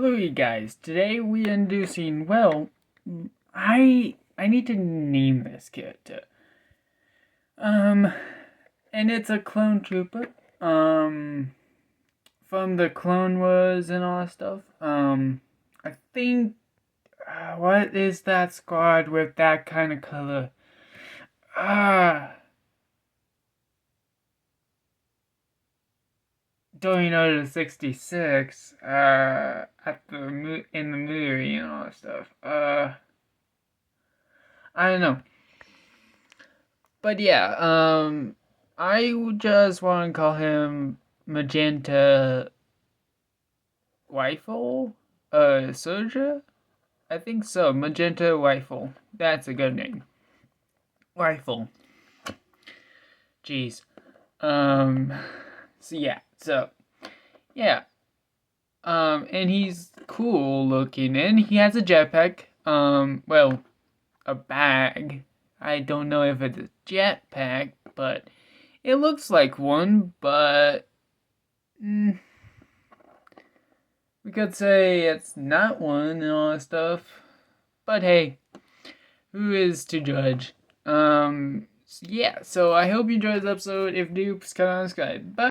Hello you guys, today we are introducing, I need to name this character. And it's a clone trooper, from the Clone Wars and all that stuff. I think, what is that squad with that kind of color? Going over to 66, in the movie and all that stuff. I don't know. But yeah, I just want to call him Magenta Rifle? Soldier? I think so. Magenta Rifle. That's a good name. Rifle. Jeez. Yeah. And he's cool looking, and he has a jetpack. A bag. I don't know if it's a jetpack, but it looks like one, but we could say it's not one and all that stuff. But hey, who is to judge? So I hope you enjoyed this episode. If you do, please comment and subscribe. Bye.